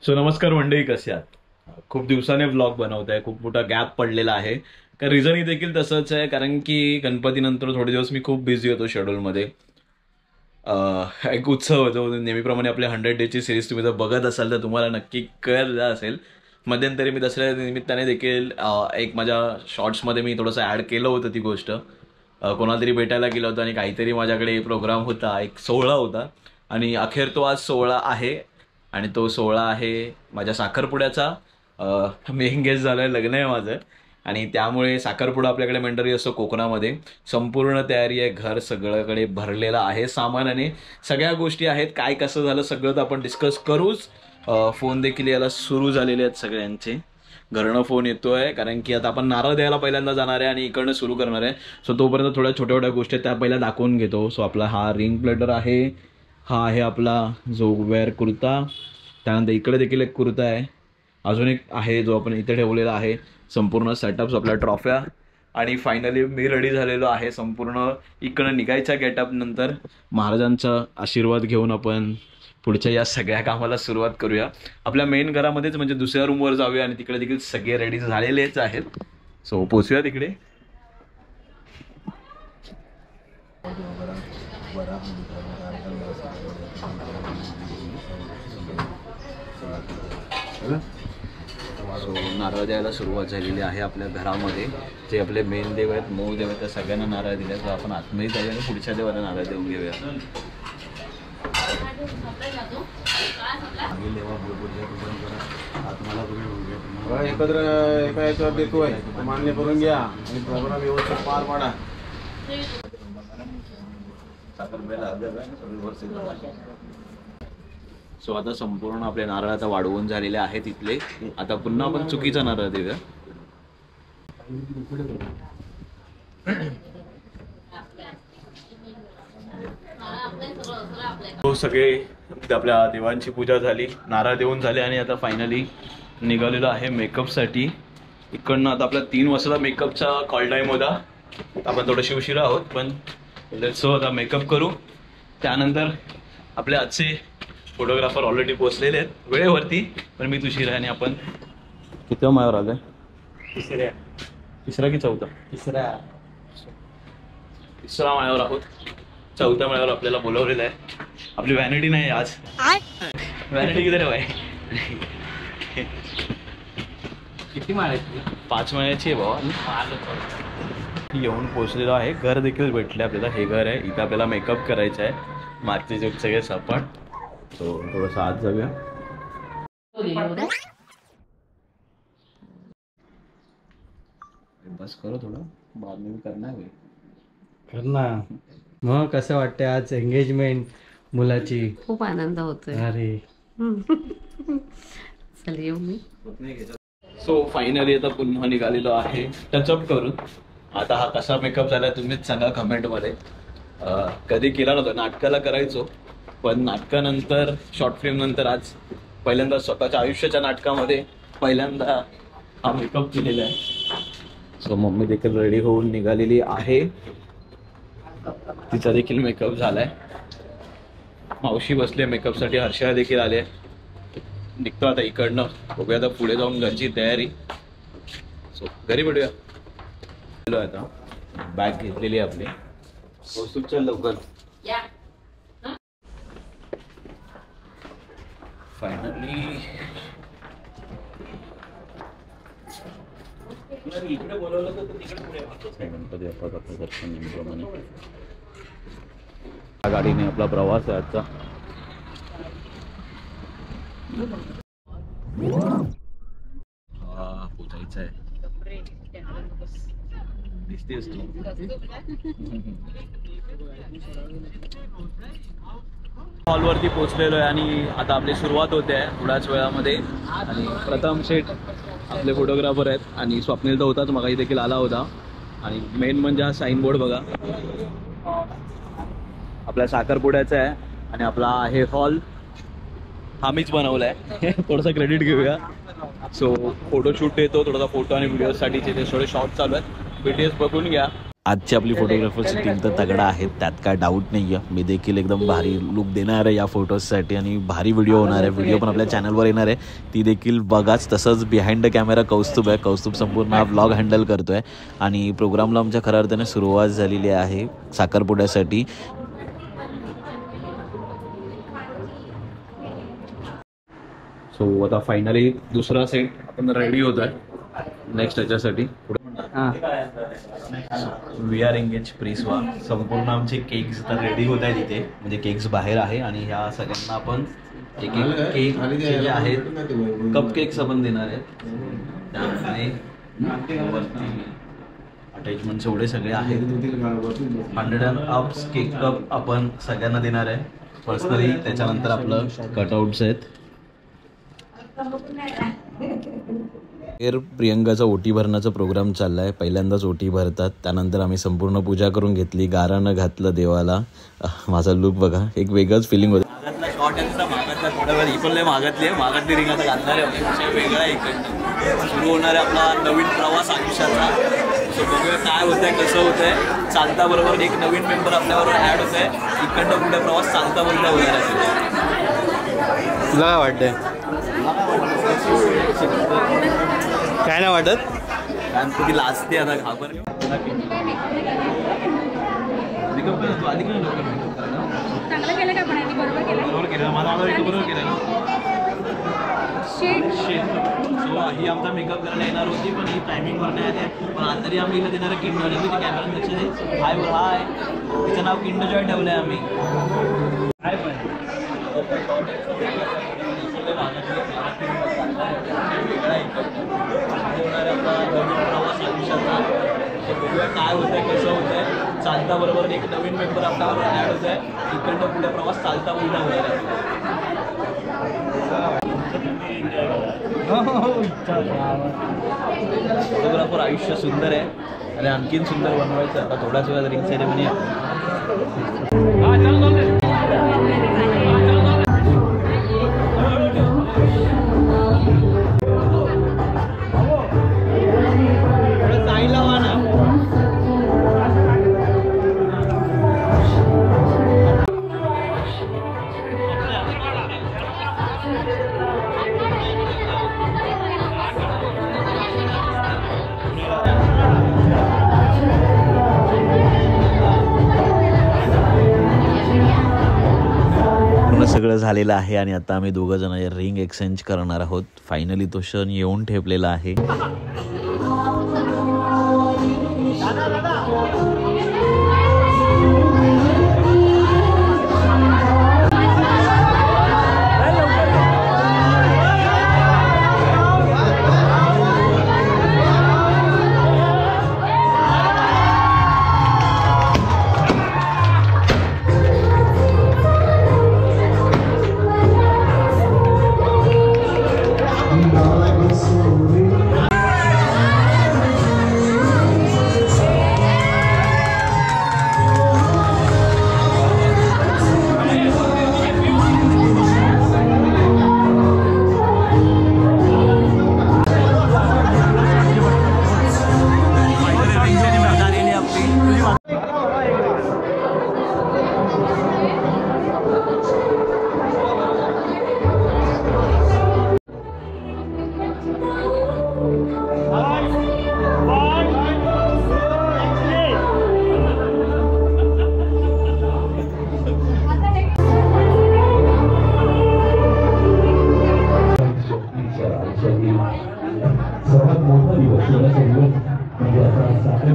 So नमस्कार मंडळी, कसे आहात? खूप दिवसाने व्लॉग बनवत आहे. खूप मोठा गॅप पडलेला आहे. का रिझनही देखील तसंच आहे, कारण की गणपतीनंतर थोडे दिवस मी खूप बिझी होतो शेड्यूलमध्ये. एक उत्सव जो नेहमीप्रमाणे आपल्या 100 डेची सिरीज तुम्ही जर बघत असाल तर तुम्हाला नक्की कळलं असेल. मध्यंतरी मी दसऱ्या निमित्ताने देखील एक माझ्या शॉर्ट्समध्ये मी थोडंसं ॲड केलं होतं ती गोष्ट. कोणाला तरी भेटायला गेलं होतं आणि काहीतरी माझ्याकडे प्रोग्राम होता, एक सोहळा होता आणि अखेर तो आज सोहळा आहे. आणि तो सोहळा आहे माझ्या साखरपुड्याचा. मी एंगेज झालो आहे, लग्न आहे माझं. आणि त्यामुळे साखरपुडा आपल्याकडे मंडळी असतो कोकणामध्ये. संपूर्ण तयारी आहे, घर सगळ्याकडे भरलेलं आहे सामानाने. सगळ्या गोष्टी आहेत, काय कसं झालं सगळं तर आपण डिस्कस करूच. फोन देखील याला सुरू झालेले आहेत सगळ्यांचे. घरनं फोन येतोय, कारण की आता आपण नारळ द्यायला पहिल्यांदा जाणार आहे आणि इकडनं सुरू करणार आहे. सो तोपर्यंत थोड्या छोट्या छोट्या गोष्टी त्या पहिल्या दाखवून घेतो. सो आपला हा रिंग प्लेटर आहे, हा आहे आपला जो वेअर कुर्ता. त्यानंतर इकडे देखील एक कुर्ता आहे, अजून एक आहे जो आपण इथे ठेवलेला आहे. संपूर्ण सेटअप्स आपल्या ट्रॉफ्या. आणि फायनली मी रेडी झालेलो आहे संपूर्ण. इकडं निघायच्या गेटअप नंतर महाराजांचा आशीर्वाद घेऊन आपण पुढच्या या सगळ्या कामाला सुरुवात करूया. आपल्या मेन घरामध्येच म्हणजे दुसऱ्या रूमवर जाऊया आणि तिकडे देखील सगळे रेडी झालेलेच आहेत. सो पोचूया तिकडे. सो नारळ द्यायला सुरुवात झालेली आहे आपल्या घरामध्ये. जे आपले मेन देव आहेत, मूळ देव आहेत, त्या सगळ्यांना नारळ दिले. तर आपण आतमध्ये जाऊया आणि पुढच्या देवाला नारळ देऊन घेऊया. एकत्र एका याच्यावर देतोय, मान्य करून घ्या आणि प्रोग्राम व्यवस्थित पार पाडा. सो आता संपूर्ण आपले नारळ आता वाढवून झालेले आहेत इथले. आता पुन्हा आपण चुकीचा नारळ देऊया. तो सगळे आपल्या देवांची पूजा झाली, नारळ देऊन झाले आणि आता फायनली निघालेलो आहे मेकअपसाठी. इकडनं आता आपला 3 वाजता मेकअपचा कॉल टाईम होता. आपण थोडेसे उशिरा आहोत, पण सो आता मेकअप करू. त्यानंतर आपले आजचे फोटोग्राफर ऑलरेडी पोहोचलेले आहेत वेळेवरती, पण मी उशिरा आहे. आणि आपण किती मायावर आलोय? तिसरा की चौथा? तिसरा मायावर आहोत. चौथ्या मायावर आपल्याला बोलवलेलं आहे. आपली व्हॅनिटी नाही आज. व्हॅनिटी किती आहे? किती माळ्याची? 5 माळ्याची आहे भावा. येऊन पोहोचलेलो आहे. घर देखील भेटले आपल्याला. हे घर आहे, इथं आपल्याला मेकअप करायचा आहे. मागचे सगळे सपाट. तो थोडंसं आत जाऊया. बस करो थोडं, बाद में करणार मग कसं वाटतंय आज एंगेजमेंट मुलाची? खूप आनंद होतोय. अरे चल येऊ मी. सो फायनली आता पुन्हा निघालेलो आहे टचअप करून. आता हा कसा मेकअप झाला तुम्हीच सांगा कमेंटमध्ये. कधी केला नव्हता, नाटकाला करायचो, पण नाटकानंतर शॉर्ट फिल्म नंतर आज पहिल्यांदा स्वतःच्या आयुष्याच्या नाटकामध्ये पहिल्यांदा हा मेकअप केलेला आहे. सो मम्मी देखील रेडी होऊन निघालेली आहे. तिचा देखील मेकअप झालाय. मावशी बसले मेकअपसाठी, हर्षा देखील आले. निघतो आता इकडनं. बघूया आता पुढे जाऊन घरची तयारी. सो घरी भेटूया. आता बॅग घेतलेली आहे आपली. पोहोचूच्या लवकर. फायनली इकडे बोलवलं तर तिकडे पुढे गणपती बाप्पाचं दर्शन नेहमीप्रमाणे. या गाडीने आपला प्रवास आहे आजचा. हा पोचायचं आहे. दिसतेस तू. हॉलवरती पोहोचलेलो आहे आणि आता आपली सुरुवात होते आहे थोड्याच वेळामध्ये. आणि प्रथम शेठ आपले फोटोग्राफर आहेत आणि स्वप्नील तर होताच, मगाही देखील आला होता. आणि मेन म्हणजे हा साईन बोर्ड बघा, आपल्या साखरपुड्याचा आहे. आणि आपला आहे हॉल, हा मीच बनवला आहे. थोडंसं क्रेडिट घेऊया. सो फोटोशूट येतो, थोडासा फोटो आणि व्हिडिओसाठीचे ते थोडे शॉर्ट चालू आहेत. BTS बघून घ्या. आजची आपली फोटोग्राफरची टीम तर तगडा आहे, त्यात काय डाऊट नाही आहे. मी देखील एकदम भारी लुक देणार आहे या फोटोजसाठी आणि भारी व्हिडिओ होणार आहे. व्हिडिओ पण आपल्या चॅनलवर येणार आहे, ती देखील बघाच. तसंच बिहाइंड द कॅमेरा कौस्तुभ आहे. कौस्तुभ संपूर्ण हा व्लॉग हँडल करतो आहे आणि प्रोग्रामला आमच्या खऱ्या अर्थाने सुरुवात झालेली आहे साखरपुड्यासाठी. सो आता फायनली दुसरा सेट आपण रेडी होत आहे नेक्स्ट याच्यासाठी. वी आर एंगेज प्रिसवा. संपूर्ण आमचे केक्स तर रेडी होत आहेत इथे, म्हणजे केक्स बाहेर आहे आणि ह्या सगळ्यांना आपण एक एक केक जे आहेत कप केक्स आपण देणार आहेत. त्यामध्ये अटॅचमेंट्स एवढे सगळे आहेत. 100 and ups केक कप आपण सगळ्यांना देणार आहे पर्सनली. त्याच्यानंतर आपलं कटआउट्स आहेत. प्रियंकाचा ओटी भरण्याचा प्रोग्राम चाललाय. पहिल्यांदाच ओटी भरतात. त्यानंतर आम्ही संपूर्ण पूजा करून घेतली, गारानं घातलं देवाला. माझा लुक बघा, एक वेगळंच फिलिंग होतं. मागातला थोड्या वेळ ही पण लय मागातली आहे. मागातली रिंग आता घालणार आहे. वेगळा आहे इकडनं सुरू होणार आहे आपला नवीन प्रवास आयुष्याचा. सो बघूया काय होतंय, कसं होतंय. चालता बरोबर एक नवीन मेंबर आपल्याबरोबर ॲड होत आहे. इकडनं पुढे प्रवास चालता बरोबर होणार आहे. तुला काय वाटतंय? काय नाही वाटत? कारण तुझी लाजते आता घाबर. चांगलं केलं का? पण बरोबर केलं. बरोबर केलं. मला बरोबर केलं. सो ही आमचा मेकअप करायला येणार होती, पण ही टायमिंगवर नाही आली. पण आता तरी आम्ही इथं देणार किंड जॉय. कॅमेरा लक्ष दे. हाय वर हाय. तिचं नाव किंड जॉय ठेवलं आहे आम्ही. हाय पण काय होतंय, कसं होतंय. चालता बरोबर एक नवीन मेंबर आपल्याबरोबर ॲड होत आहे. इकडनं पुढे प्रवास चालता उलटा होणार आहे. फोटोग्राफर आयुष्य सुंदर आहे आणि आणखीन सुंदर बनवायचं. आता थोड्याच वेळात रिंग सेरेमनी आहे. सगळं झालेलं आहे आणि आता आम्ही दोघं जण रिंग एक्सचेंज करणार आहोत. फायनली तो क्षण येऊन ठेपलेला आहे.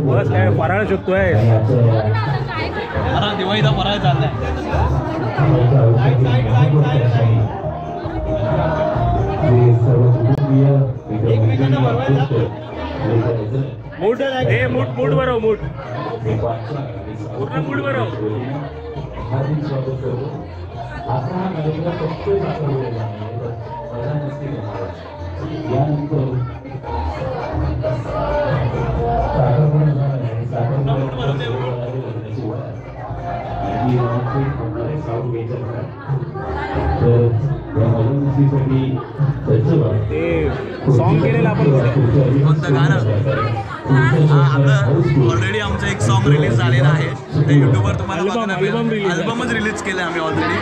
बस काय फराळ शकतोय. दिवाळीचा फराळ चाललाय. मूठ मूठ बरोबर मूठ पूर्ण मूठ बरोबर. सॉन्ग केलेलं आपण कोणतं गाणं ऑलरेडी आमचं एक सॉन्ग रिलीज झालेलं आहे ते युट्यूबवर तुम्हाला बघायला मिळेल. अल्बमच रिलीज केलं आम्ही ऑलरेडी.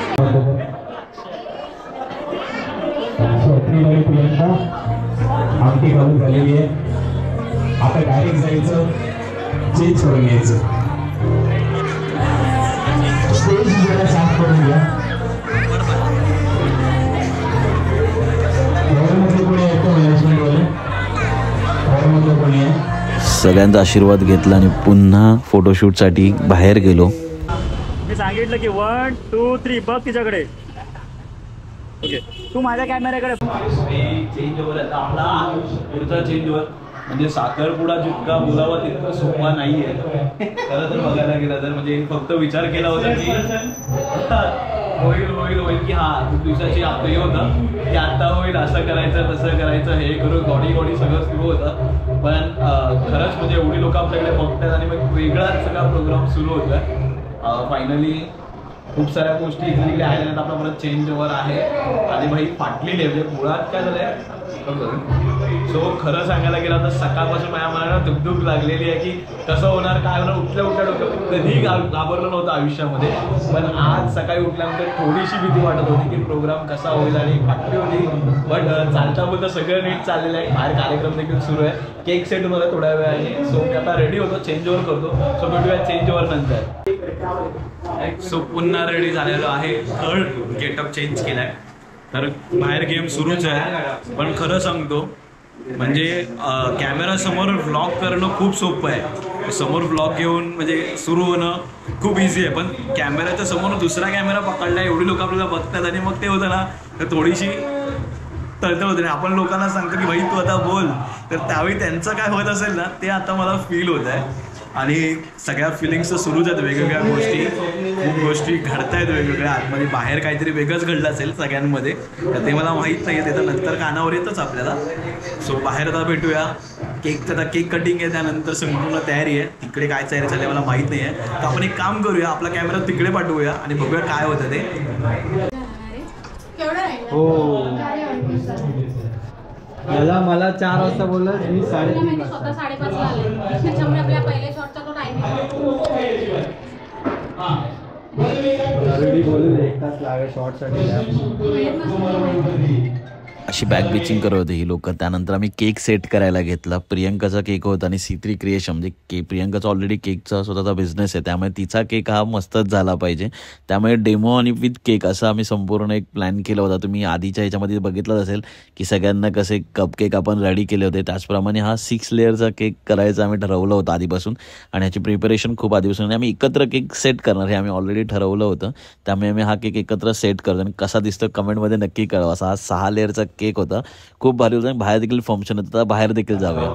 आमटी घालून झालेली आहे. आता डायरेक्ट जायचं, चेंज करून यायचं. स्टेज जरा साफ करून घ्या. सगळ्यांचा आशीर्वाद घेतला आणि पुन्हा फोटोशूटसाठी बाहेर गेलो. मी सांगितलं की 1 2 3 बघ तिच्याकडे. ओके तू माझ्या कॅमेऱ्याकडे. चेंज ओव्हर आता आपला पुढचा चेंज ओव्हर म्हणजे साखरपुडा जितका बोलावा तितका सोपा नाहीये खरं तर बघायला गेला तर. म्हणजे फक्त विचार केला होता की होईल की हा खूप दिवसाची आपलं हे होतं की आता होईल, असं करायचं तसं करायचं, हे करू गॉडी सगळं सुरू होतं. पण खरंच म्हणजे एवढी लोक आपल्याकडे बघतात आणि मग वेगळाच सगळा प्रोग्राम सुरू होता. फायनली खूप साऱ्या गोष्टी इकडे तिकडे आल्या. आपला परत चेंज ओव्हर आहे आणि भाई फाटलेली आहे. म्हणजे मुळात काय झालंय सो खरं सांगायला गेलं तर सकाळपासून माझ्या मनाला धुकधुक लागलेली आहे की कसं होणार काय होणार. उठल्या डोक्यात कधीही घाबरलं नव्हतं आयुष्यामध्ये. पण आज सकाळी उठल्यानंतर थोडीशी भीती वाटत होती की प्रोग्राम कसा होईल आणि फाटली होती. बट चालता बोलता सगळं नीट चाललेलं आहे. बाहेर कार्यक्रम देखील सुरू आहे. केक सेट होणार थोड्या वेळाने. सो मी आता रेडी होतो, चेंज ओव्हर करतो. सो भेटूया चेंज ओव्हर नंतर. सो पुन्हा रेडी झालेलो आहे. थर्ड गेटअप चेंज केलाय. तर बाहेर गेम सुरूच आहे. पण खरं सांगतो म्हणजे कॅमेरा समोर व्लॉग करणं खूप सोपं आहे. समोर व्लॉग घेऊन म्हणजे सुरू होणं खूप इझी आहे. पण कॅमेऱ्याच्या समोर दुसरा कॅमेरा पकडला, एवढी लोक आपल्याला बघतात आणि मग ते होतं ना तर थोडीशी तळतळ होते. आपण लोकांना सांगतो की भाई तू आता बोल, तर त्यावेळी त्यांचं काय होत असेल ना ते आता मला फील होत आहे. आणि सगळ्या फिलिंग्स तर सुरूच आहेत. वेगवेगळ्या गोष्टी, खूप गोष्टी घडत आहेत वेगवेगळ्या. आतमध्ये बाहेर काहीतरी वेगळंच घडलं असेल सगळ्यांमध्ये, तर ते मला माहीत नाही आहे. ते तर नंतर कानावर येतच आपल्याला. सो बाहेर आता भेटूया. आता केक कटिंग आहे, त्यानंतर संपूर्ण तयारी आहे. तिकडे काय तयारी चालली मला माहीत नाही आहे. तर आपण एक काम करूया, आपला कॅमेरा तिकडे पाठवूया आणि बघूया काय होतं ते. हो मला 4 वाजता बोलला, मी 3:30 वाजता. स्वतः 5:30 ला आले. त्याच्यामुळे आपल्या पहिल्या शॉटचा तो टाइमिंग ऑलरेडी बोलून 1 तास लागेल शॉर्टसाठी. अशी बॅक बिचिंग करत होते ही लोक. त्यानंतर आम्ही केक सेट करायला घेतला. प्रियंकाचा केक होता आणि C3 क्रिएशन म्हणजे प्रियंकाचा ऑलरेडी केकचा स्वतःचा बिझनेस आहे, त्यामुळे तिचा केक हा मस्तच झाला पाहिजे. त्यामुळे डेमो आणि विथ केक असं आम्ही संपूर्ण एक प्लॅन केला होता. तुम्ही आधीच्या ह्याच्यामध्ये बघितलंच असेल की सगळ्यांना कसे कप केक आपण रेडी केले होते. त्याचप्रमाणे हा 6 लेअरचा केक करायचा आम्ही ठरवलं होतं आधीपासून. आणि ह्याची प्रिपरेशन खूप आधीपासून आम्ही एकत्र केक सेट करणार हे आम्ही ऑलरेडी ठरवलं होतं. त्यामुळे आम्ही हा केक एकत्र सेट करतो आणि कसा दिसतो कमेंटमध्ये नक्की कळवा. असा हा 6 लेअरचा केक होता. खूप भारी होता. बाहेर देखील फंक्शन होतं, बाहेर देखील जाऊया.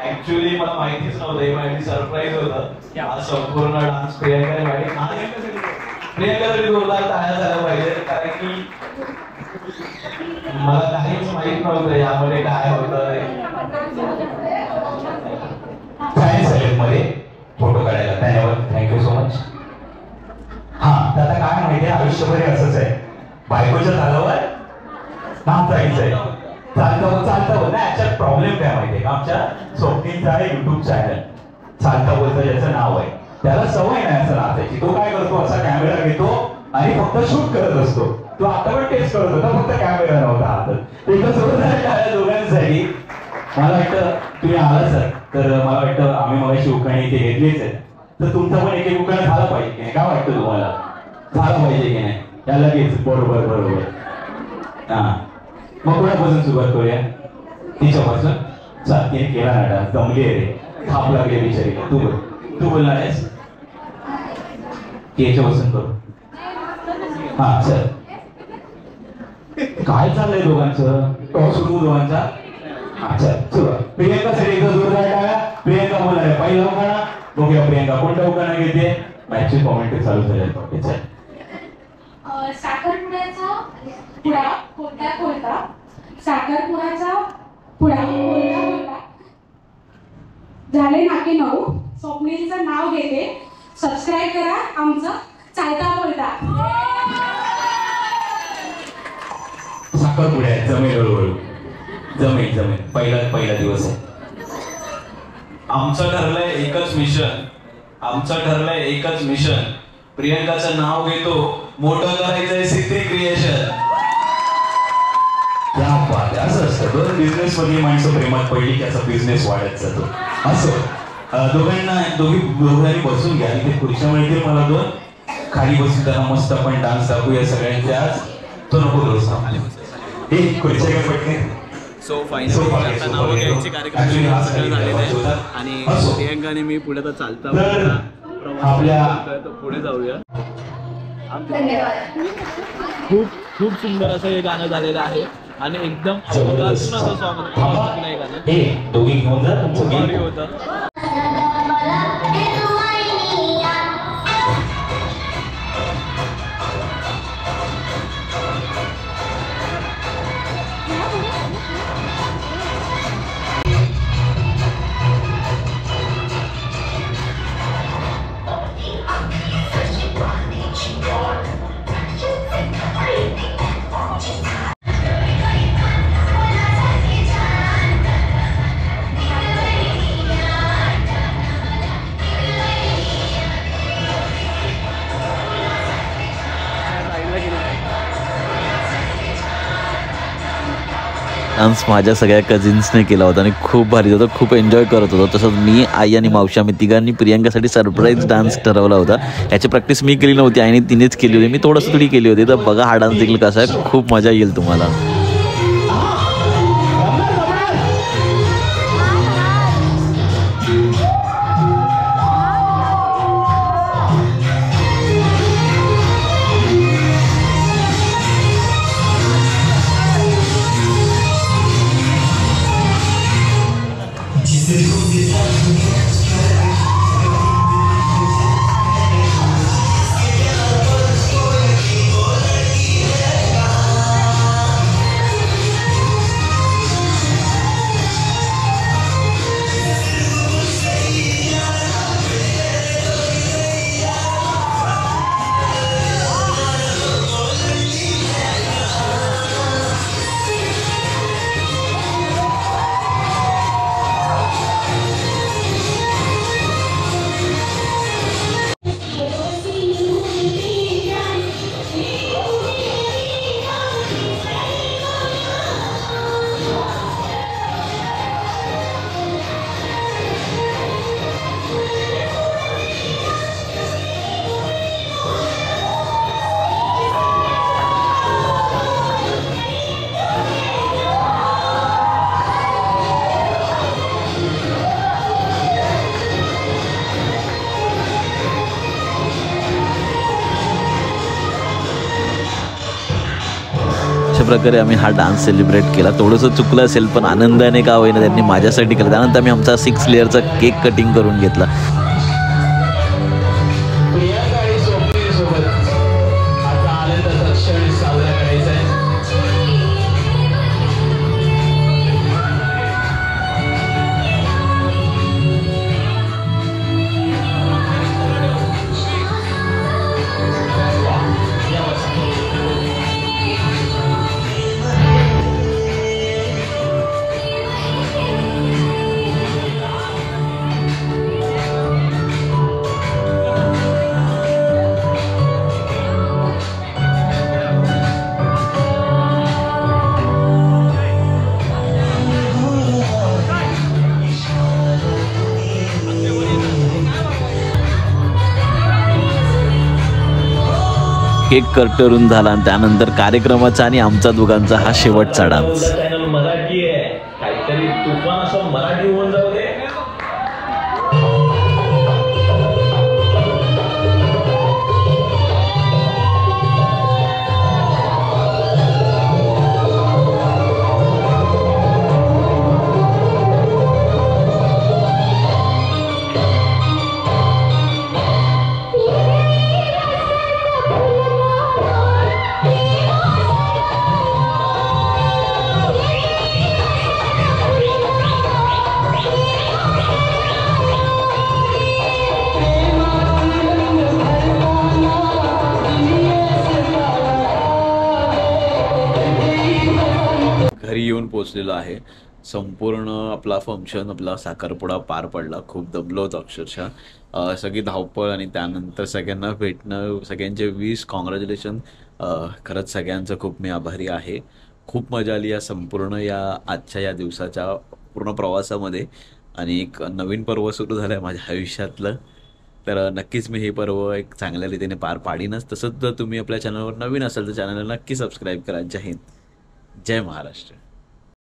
ऍक्च्युली मला माहितीच नव्हतं, माहिती सरप्राईज होतं. हा संपूर्ण डान्स प्रियंकासाठी जोरदार टाळ्या झाल्या पाहिजे, कारण की मला काहीच माहित नव्हतं यामध्ये काय होतं. मध्ये फोटो काढायला त्याच्यावर थँक्यू सो मच. हा आता काय माहिती आहे, आयुष्यभर असंच आहे, बायकोच्या झाल्यावर नाम जायचंय. चालतं बोलता याच्यात प्रॉब्लेम काय माहितीये का, आमच्या स्वप्नीचा आहे युट्यूब चॅनल चालता बोलता ज्याचं नाव आहे, त्याला सवय नाही असं नाचायची. तो काय करतो, असा कॅमेरा घेतो आणि फक्त शूट करत असतो. तो आता पण टेस्ट करत होता, फक्त कॅमेरा नव्हता हातात. एका दोघांसाठी मला वाटतं तुम्ही आला सर, तर मला वाटतं आम्ही मगाशी उखाणे इथे घेतलीच आहे, तर तुमचा पण एक उखाणा झाला पाहिजे की नाही, काय वाटतं तुम्हाला, झाला पाहिजे की नाही? या लगेच बरोबर. हा मग कोणापासून सुरुवात करूया, तिच्यापासून. तिने केला ना डान्स, जमली रे, थाप लागले बिचारीला. तू बोलणार आहेस की याच्यापासून करू? हा चल. काय चाललंय दोघांचं? टॉस सुरू दोघांचा. अच्छा चला प्रियंकासाठी एकदा जोरदार टाळ्या. प्रियंका बोलणार आहे पहिला उखाणा. बघूया प्रियंका कोणता उखाणा घेते. मॅचची कॉमेंट्री चालू झाली आहे. चल. साखरपुड्याचा पुडा कोणता कोणता साखरपुड्याचा पुडा कोणता कोणता झाले नाके 9 स्वप्नीलचं नाव घेते सबस्क्राईब करा आमचं चालता बोलता. साखरपुड्या जमेल हळूहळू. जमेल जमेल. पहिला दिवस आहे. आमचं ठरलंय एकच मिशन. आमचं ठरलंय एकच मिशन. प्रियंकाचं नाव घेतो मोठं करायचंय सिद्धी क्रिएशन. क्या बात आहे. असं असतं बरं बिझनेस मध्ये माणसं प्रेमात पडली की असा बिझनेस वाढत जातो. असं दोघांनी बसून घ्या. इथे खुर्च्या मिळतील मला 2. खाली बसून त्यांना मस्त आपण डान्स दाखवूया सगळ्यांचे आज. तो नको दोस्त हे खुर्च्या घ्या पटकन. सो फायनली आता नावं घ्यायचे कार्यक्रम झालेले आहेत आणि प्रियंकाने मी पुढे तर चालता पुढे जाऊया. खूप सुंदर असं हे गाणं झालेलं आहे आणि एकदम अवघातून असं सॉंग नाही गाणं. दोघी घेऊन जा तुमचं भारी होतं. डान्स माझ्या सगळ्या कझिन्सने केला होता आणि खूप भारी होता. खूप एन्जॉय करत होतो. तसंच मी आई आणि मावशी आम्ही तिघांनी प्रियंकासाठी सरप्राईज डान्स ठरवला होता. याची प्रॅक्टिस मी केली नव्हती आणि तिनेच केली होती. मी थोडंसं थोडी केली होती. तर बघा हा डान्स देखील कसा आहे. खूप मजा येईल तुम्हाला. अशा प्रकारे आम्ही हा डान्स सेलिब्रेट केला. थोडंसं चुकलं असेल पण आनंदाने का होईना त्यांनी माझ्यासाठी केलं. त्यानंतर आम्ही आमचा 6 लेअरचा केक कटिंग करून घेतला. केक कटरून झाला आणि त्यानंतर कार्यक्रमाचा आणि आमचा दोघांचा हा शेवटचा डान्स. मराठी आहे काहीतरी तुफान असं मराठी होऊन जाऊ दे. येऊन पोचलेलो आहे. संपूर्ण आपला फंक्शन, आपला साखरपुडा पार पडला. खूप दमलो होतो अक्षरशः. सगळी धावपळ आणि त्यानंतर सगळ्यांना भेटणं, सगळ्यांचे 20 कॉंग्रॅच्युलेशन. खरंच सगळ्यांचं खूप मी आभारी आहे. खूप मजा आली या संपूर्ण आजच्या या दिवसाच्या पूर्ण प्रवासामध्ये. आणि एक नवीन पर्व सुरू झालं आहे माझ्या आयुष्यातलं. तर नक्कीच मी हे पर्व एक चांगल्या रीतीने पार पाडीनच. तसंच जर तुम्ही आपल्या चॅनलवर नवीन असाल तर चॅनलला नक्की सबस्क्राईब करा. जय हिंद, जय महाराष्ट्र.